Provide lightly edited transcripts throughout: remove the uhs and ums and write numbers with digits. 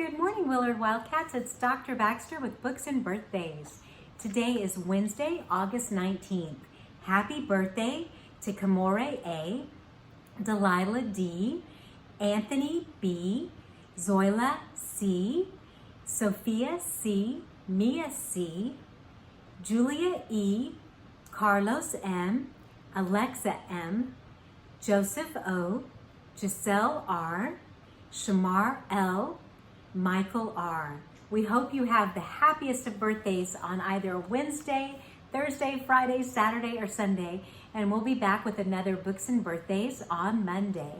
Good morning, Willard Wildcats. It's Dr. Baxter with Books and Birthdays. Today is Wednesday, August 19th. Happy birthday to Kamore A, Delilah D, Anthony B, Zoila C, Sophia C, Mia C, Julia E, Carlos M, Alexa M, Joseph O, Giselle R, Shamar L, Michael R. We hope you have the happiest of birthdays on either Wednesday, Thursday, Friday, Saturday, or Sunday, and we'll be back with another Books and Birthdays on Monday.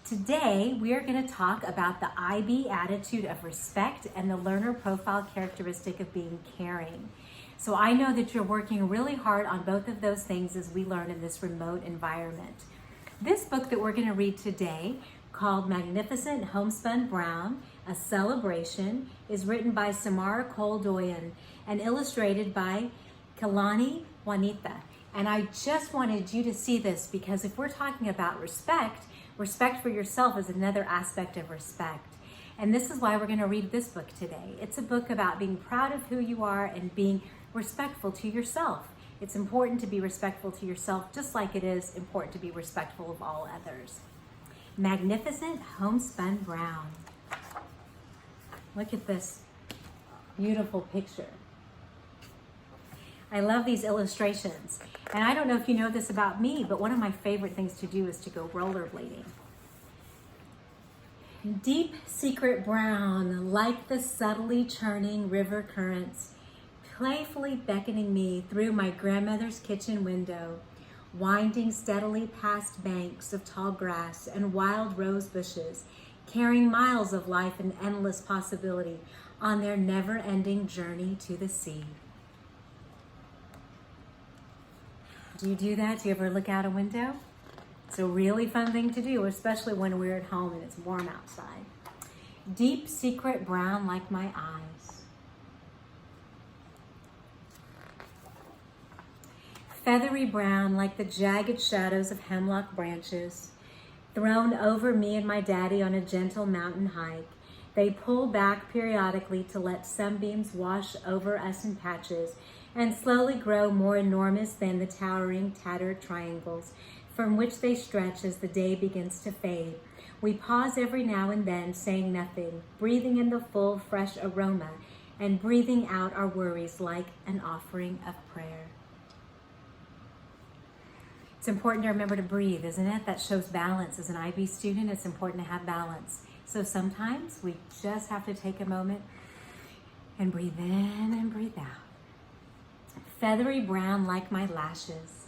Today, we are going to talk about the IB attitude of respect and the learner profile characteristic of being caring. So I know that you're working really hard on both of those things as we learn in this remote environment. This book that we're going to read today, called Magnificent Homespun Brown, A Celebration, is written by Samara Cole Doyen and illustrated by Kalani Juanita. And I just wanted you to see this because if we're talking about respect, respect for yourself is another aspect of respect. And this is why we're going to read this book today. It's a book about being proud of who you are and being respectful to yourself. It's important to be respectful to yourself just like it is important to be respectful of all others. Magnificent Homespun Brown. Look at this beautiful picture. I love these illustrations. And I don't know if you know this about me, but one of my favorite things to do is to go rollerblading. Deep secret brown, like the subtly churning river currents, playfully beckoning me through my grandmother's kitchen window, winding steadily past banks of tall grass and wild rose bushes, carrying miles of life and endless possibility on their never-ending journey to the sea. Do you do that? Do you ever look out a window? It's a really fun thing to do, especially when we're at home and it's warm outside. Deep secret brown like my eyes. Feathery brown like the jagged shadows of hemlock branches, thrown over me and my daddy on a gentle mountain hike. They pull back periodically to let sunbeams wash over us in patches and slowly grow more enormous than the towering, tattered triangles from which they stretch as the day begins to fade. We pause every now and then, saying nothing, breathing in the full, fresh aroma and breathing out our worries like an offering of prayer. It's important to remember to breathe, isn't it? That shows balance. As an IB student, it's important to have balance. So sometimes we just have to take a moment and breathe in and breathe out. Feathery brown like my lashes.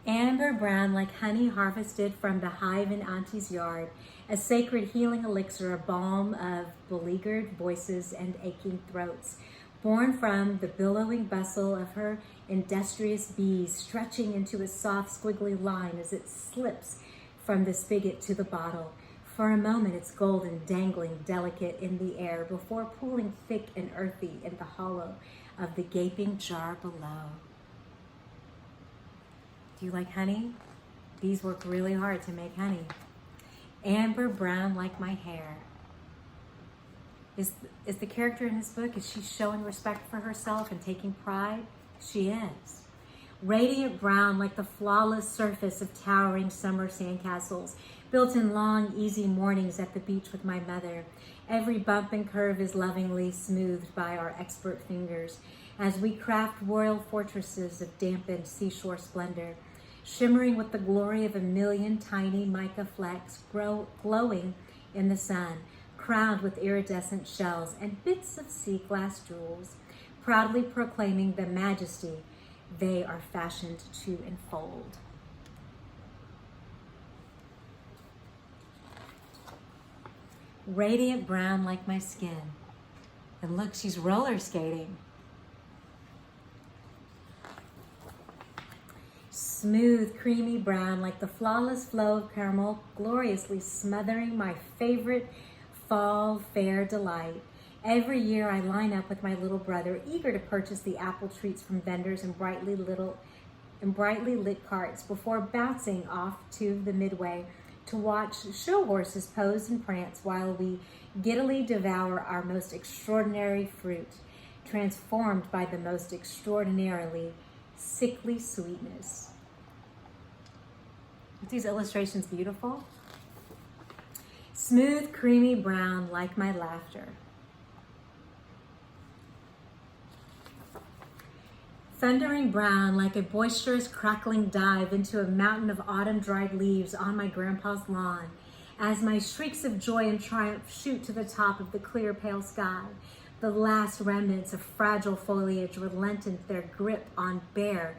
Amber brown like honey harvested from the hive in Auntie's yard, a sacred healing elixir, a balm of beleaguered voices and aching throats, born from the billowing bustle of her industrious bees, stretching into a soft, squiggly line as it slips from the spigot to the bottle. For a moment, it's golden, dangling, delicate in the air before pooling thick and earthy in the hollow of the gaping jar below. Do you like honey? Bees work really hard to make honey. Amber brown like my hair. Is the character in this book, is she showing respect for herself and taking pride? She is. Radiant brown like the flawless surface of towering summer sandcastles, built in long, easy mornings at the beach with my mother. Every bump and curve is lovingly smoothed by our expert fingers as we craft royal fortresses of dampened seashore splendor, shimmering with the glory of a million tiny mica flecks glowing in the sun, crowned with iridescent shells and bits of sea glass jewels, proudly proclaiming the majesty they are fashioned to enfold. Radiant brown like my skin. And look, she's roller skating. Smooth, creamy brown like the flawless flow of caramel, gloriously smothering my favorite fall fair delight. Every year I line up with my little brother, eager to purchase the apple treats from vendors in brightly lit carts before bouncing off to the midway to watch show horses pose and prance while we giddily devour our most extraordinary fruit, transformed by the most extraordinarily sickly sweetness. Aren't these illustrations beautiful? Smooth, creamy brown like my laughter. Thundering brown like a boisterous crackling dive into a mountain of autumn-dried leaves on my grandpa's lawn, as my shrieks of joy and triumph shoot to the top of the clear pale sky. The last remnants of fragile foliage relent in their grip on bare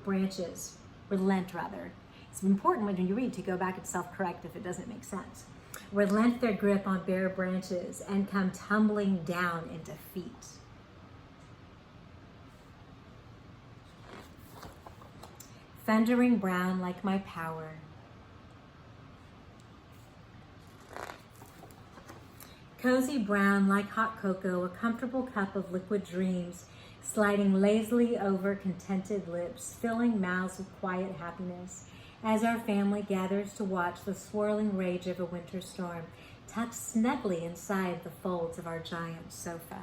branches. Relent, rather. It's important when you read to go back and self-correct if it doesn't make sense. Relent their grip on bare branches and come tumbling down in defeat. Thundering brown like my power. Cozy brown like hot cocoa, a comfortable cup of liquid dreams, sliding lazily over contented lips, filling mouths with quiet happiness, as our family gathers to watch the swirling rage of a winter storm, tucked snugly inside the folds of our giant sofa.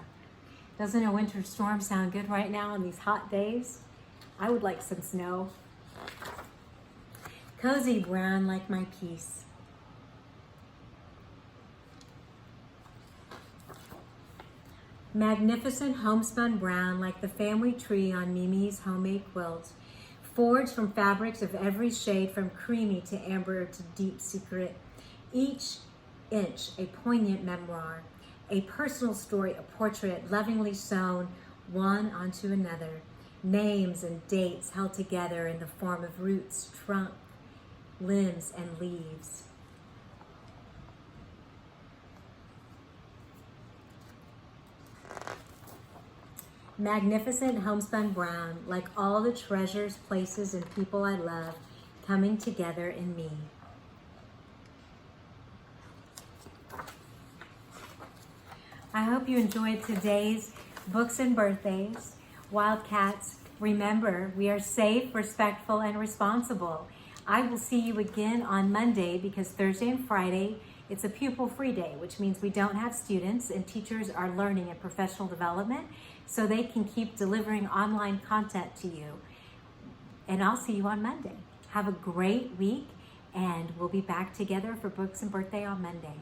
Doesn't a winter storm sound good right now on these hot days? I would like some snow. Cozy brown like my peace. Magnificent homespun brown like the family tree on Mimi's homemade quilt, forged from fabrics of every shade from creamy to amber to deep secret. Each inch a poignant memoir, a personal story, a portrait lovingly sewn one onto another. Names and dates held together in the form of roots, trunk, limbs, and leaves. Magnificent homespun brown, like all the treasures, places, and people I love coming together in me. I hope you enjoyed today's Books and Birthdays. Wildcats, remember, we are safe, respectful, and responsible. I will see you again on Monday because Thursday and Friday, it's a pupil-free day, which means we don't have students and teachers are learning and professional development so they can keep delivering online content to you. And I'll see you on Monday. Have a great week, and we'll be back together for Books and Birthday on Monday.